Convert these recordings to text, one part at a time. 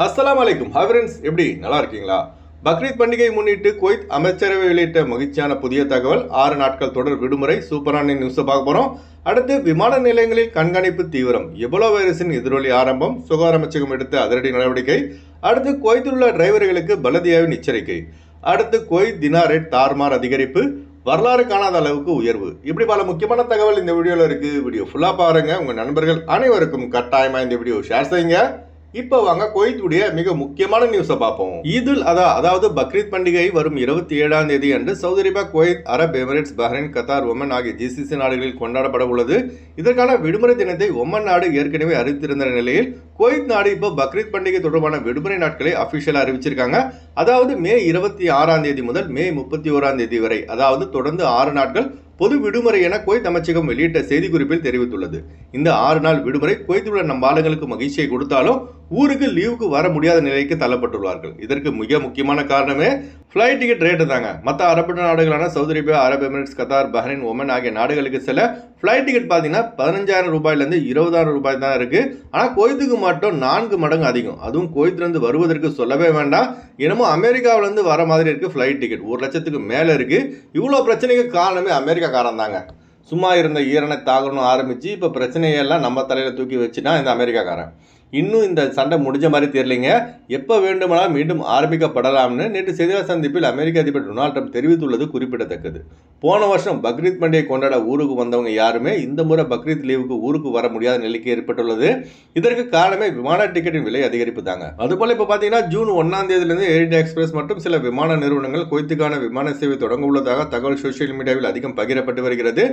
அஸ்ஸலாமு அலைக்கும். Hi friends, எப்படி நல்லா இருக்கீங்களா? பக்ரீத் பண்டிகை முன்னிட்டு குவைத் அமைச்சரவை வெளியிட்ட மகிழ்ச்சியான புதிய தகவல். 6 நாட்கள் தொடர் விடுமுறை. சூப்பரான நியூஸை பார்க்க போகிறோம். அடுத்து விமான நிலையங்களில் கண்காணிப்பு தீவிரம். எபோலா வைரஸின் எதிரொலி ஆரம்பம். சுகாதார அமைச்சகம் எடுத்த அதிரடி நடவடிக்கை. அடுத்து குவைத்தில் உள்ள டிரைவர்களுக்கு பலதியாவின் எச்சரிக்கை. அடுத்து குவைத் தினார் ரேட் தாறுமாறு அதிகரிப்பு. வரலாறு காணாத அளவுக்கு உயர்வு. இப்படி பல முக்கியமான தகவல் இந்த வீடியோவில் இருக்கு. வீடியோ ஃபுல்லாக பாருங்க. உங்கள் நண்பர்கள் அனைவருக்கும் கட்டாயமாக இந்த வீடியோ ஷேர் செய்யுங்க. இப்போ வாங்க குவைத்துடைய மிக முக்கியமான நியூஸை பார்ப்போம். ஈதுல் அதா அதாவது பக்ரீத் பண்டிகை வரும் 27ஆம் தேதி அன்று Saudi Arabia, Kuwait, Arab Emirates, Bahrain, Qatar, Oman ஆகிய ஜிசிசி நாடுகளில் கொண்டாடப்பட உள்ளது. இதற்கான விடுமுறை தினத்தை ஒமன் நாடு ஏற்கனவே அறிவித்திருந்த நிலையில் குவைத் நாடு இப்போ பக்ரீத் பண்டிகை தொடர்பான விடுமுறை நாட்களை அபிஷியலாக அறிவிச்சிருக்காங்க. அதாவது மே 26ஆம் தேதி முதல் மே 31ஆம் தேதி வரை, அதாவது தொடர்ந்து 6 நாட்கள் பொது விடுமுறை என குவைத் அமைச்சகம் வெளியிட்ட செய்திக்குறிப்பில் தெரிவித்துள்ளது. இந்த 6 நாள் விடுமுறை குவைத்தில் உள்ள நம் ஆளுங்களுக்கு மகிழ்ச்சியை கொடுத்தாலும் ஊருக்கு லீவுக்கு வர முடியாத நிலைக்கு தள்ளப்பட்டுள்ளார்கள். இதற்கு மிக முக்கியமான காரணமே ஃப்ளைட் டிக்கெட் ரேட்டு தாங்க. மற்ற அரபு நாடுகளான Saudi Arabia, Arab Emirates, Qatar, Bahrain, Oman ஆகிய நாடுகளுக்கு செல்ல ஃப்ளைட் டிக்கெட் பார்த்தீங்கன்னா 15,000 ரூபாயிலிருந்து 20,000 ரூபாய் தான் இருக்கு. ஆனால் குவைத்துக்கு மட்டும் 4 மடங்கு அதிகம். அதுவும் குவைத்திலிருந்து வருவதற்கு சொல்லவே வேண்டாம். என்னமோ அமெரிக்காவிலிருந்து வர மாதிரி இருக்கு. ஃப்ளைட் டிக்கெட் 1 லட்சத்துக்கு மேலே இருக்கு. இவ்வளோ பிரச்சனைக்கு காரணமே அமெரிக்காக்காரன் தாங்க. சும்மா இருந்த ஈரனை தாக்கணும் ஆரம்பிச்சு இப்போ பிரச்சனையெல்லாம் நம்ம தலையில் தூக்கி வச்சுனா இந்த அமெரிக்காக்காரன். இன்னும் இந்த சண்டை முடிஞ்ச மாதிரி தெரியலைங்க. எப்போ வேண்டுமானால் மீண்டும் ஆரம்பிக்கப்படலாம்னு நேற்று செய்தியாளர் சந்திப்பில் அமெரிக்க அதிபர் டொனால்ட் ட்ரம்ப் தெரிவித்துள்ளது குறிப்பிடத்தக்கது. போன வருஷம் பக்ரீத் பண்டிகை கொண்டாட ஊருக்கு வந்தவங்க யாருமே இந்த முறை பக்ரீத் லீவுக்கு ஊருக்கு வர முடியாத நிலைக்கு ஏற்பட்டுள்ளது. இதற்கு காரணமே விமான டிக்கெட்டின் விலை அதிகரிப்பு தாங்க. அதுபோல இப்போ பார்த்தீங்கன்னா ஜூன் 1ஆம் தேதியிலிருந்து ஏர் இந்தியா எக்ஸ்பிரஸ் மற்றும் சில விமான நிறுவனங்கள் குவைத்துக்கான விமான சேவை தொடங்க உள்ளதாக தகவல் சோசியல் மீடியாவில் அதிகம் பகிரப்பட்டு வருகிறது.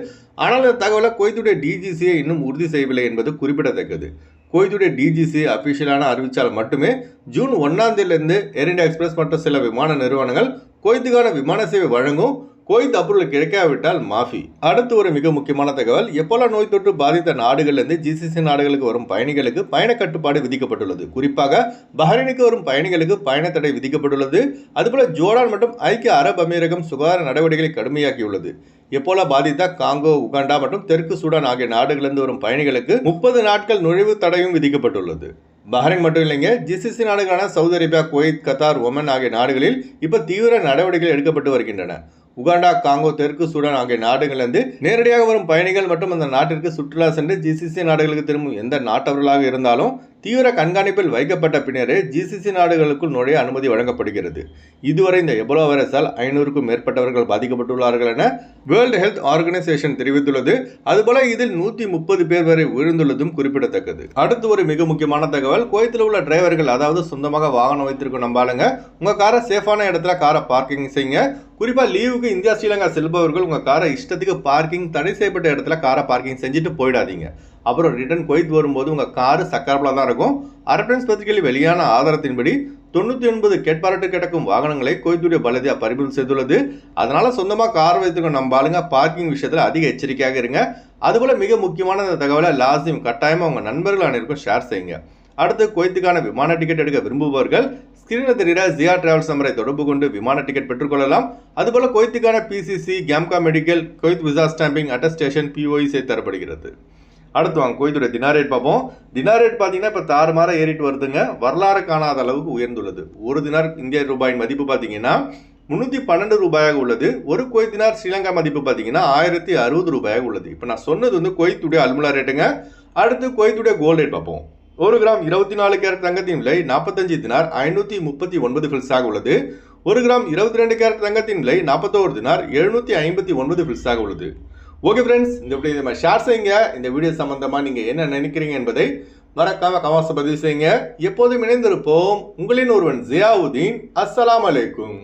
ஆனால் இந்த தகவலை குவைத்துடைய டிஜிசியை இன்னும் உறுதி செய்யவில்லை என்பது குறிப்பிடத்தக்கது. குவைத்துடைய டிஜிசி அபிஷியலான அறிவித்தால் மட்டுமே ஜூன் 1ஆம் தேதியிலிருந்து ஏர் இந்தியா எக்ஸ்பிரஸ் மற்றும் சில விமான நிறுவனங்கள் குவைத்துக்கான விமான சேவை வழங்கும். குவைத் அப்ரூவல் கிடைக்காவிட்டால் மாஃபி. அடுத்து ஒரு மிக முக்கியமான தகவல். எப்போலா நோய் தொற்று பாதித்த நாடுகளிலிருந்து ஜிசிசி நாடுகளுக்கு வரும் பயணிகளுக்கு பயண கட்டுப்பாடு விதிக்கப்பட்டுள்ளது. குறிப்பாக பஹ்ரைனுக்கு வரும் பயணிகளுக்கு பயண தடை விதிக்கப்பட்டுள்ளது. அதுபோல ஜோர்டான் மற்றும் ஐக்கிய அரபு அமீரகம் சுகாதார நடவடிக்கைகளை கடுமையாக்கியுள்ளது. எப்போலா பாதித்த காங்கோ, உகாண்டா மற்றும் தெற்கு சூடான் ஆகிய நாடுகளிலிருந்து வரும் பயணிகளுக்கு 30 நாட்கள் நுழைவு தடையும் விதிக்கப்பட்டுள்ளது. பஹ்ரைன் மட்டும் இல்லைங்க, ஜிசிசி நாடுகளான Saudi Arabia, Kuwait, Qatar, Oman ஆகிய நாடுகளில் இப்போ தீவிர நடவடிக்கைகள் எடுக்கப்பட்டு வருகின்றன. உகாண்டா, காங்கோ, தெற்கு சூடான் ஆகிய நாடுகளிலிருந்து நேரடியாக வரும் பயணிகள் மற்றும் அந்த நாட்டிற்கு சுற்றுலா சென்று ஜிசிசி நாடுகளுக்கு திரும்பும் எந்த நாட்டவர்களாக இருந்தாலும் தீவிர கண்காணிப்பில் வைக்கப்பட்ட பின்னரே ஜிசிசி நாடுகளுக்குள் நுழைய அனுமதி வழங்கப்படுகிறது. இதுவரை இந்த எபோலா வைரஸால் 500க்கும் மேற்பட்டவர்கள் பாதிக்கப்பட்டுள்ளார்கள் என வேர்ல்டு ஹெல்த் ஆர்கனைசேஷன் தெரிவித்துள்ளது. அதுபோல இதில் 130 பேர் வரை உயிரிழந்துள்ளதும் குறிப்பிடத்தக்கது. அடுத்து ஒரு மிக முக்கியமான தகவல். குவைத்தில் உள்ள டிரைவர்கள், அதாவது சொந்தமாக வாகனம் வைத்திருக்கும் நம்பாளுங்க, உங்க காரை சேஃபான இடத்துல காரை பார்க்கிங் செய்யுங்க. குறிப்பாக லீவுக்கு இந்தியா, ஸ்ரீலங்கா செல்பவர்கள் உங்கள் காரை இஷ்டத்துக்கு பார்க்கிங் தடை செய்யப்பட்ட இடத்துல காரை பார்க்கிங் செஞ்சுட்டு போயிடாதீங்க. அப்புறம் ரிட்டர்ன் குவைத் வரும்போது உங்கள் காரு சக்கரப்பலாக தான் இருக்கும். அரபியன்ஸ் பத்திரிகையில் வெளியான ஆதாரத்தின்படி 99 கேட்பாரட்டு கிடக்கும் வாகனங்களை குவைத்துடைய பலதியா பறிமுதல் செய்துள்ளது. அதனால சொந்தமாக கார் வைத்திருக்க நம்ம ஆளுங்க பார்க்கிங் விஷயத்தில் அதிக எச்சரிக்கையாக இருங்க. அதுபோல மிக முக்கியமான இந்த தகவலை லாசியம் கட்டாயமாக உங்கள் நண்பர்கள் அனைவருக்கும் ஷேர் செய்யுங்க. அடுத்து குவைத்துக்கான விமான டிக்கெட் எடுக்க விரும்புபவர்கள் ஸ்கிரீனில் தெரிகிற ஜியா டிராவல்ஸ் நம்பரை தொடர்பு கொண்டு விமான டிக்கெட் பெற்றுக்கொள்ளலாம். அதுபோல குவைத்துக்கான பிசிசி, கேம்கா medical, Kuwait visa stamping, attestation, BOE தரப்படுகிறது. அடுத்து வாங்க குவைத்துடைய தினார் ரேட் பார்ப்போம். தினார் ரேட் பார்த்தீங்கன்னா இப்போ தாறுமாற ஏறிட்டு வருதுங்க. வரலாறு காணாத அளவுக்கு உயர்ந்துள்ளது. ஒரு தினார் இந்திய ரூபாயின் மதிப்பு பார்த்தீங்கன்னா 312 ரூபாயாக உள்ளது. ஒரு குவைத் தினார் ஸ்ரீலங்கா மதிப்பு பார்த்தீங்கன்னா 1060 ரூபாயாக உள்ளது. இப்போ நான் சொன்னது வந்து குவைத்துடைய அல்முலா ரேட்டுங்க. அடுத்து குவைத்துடைய கோல்டு ரேட் பார்ப்போம். 1 கிராம் 24 கேரட் தங்கத்தின் விலை 45 தினார் 539 ஃபில்ஸாக உள்ளது. 1 கிராம் 22 கேரட் தங்கத்தின் விலை 41 தினார் 759 ஃபில்ஸாக உள்ளது. ஓகே ஃப்ரெண்ட்ஸ், இந்த வீடியோ நம்ம ஷேர் செய்யுங்க. இந்த வீடியோ சம்பந்தமாக நீங்கள் என்ன நினைக்கிறீங்க என்பதை மறக்காம கமெண்ட்ஸ் பதிவு செய்யுங்க. எப்போதும் இணைந்திருப்போம். உங்களின் ஒருவன் ஜியாவுதீன். அஸ்ஸலாமு அலைக்கும்.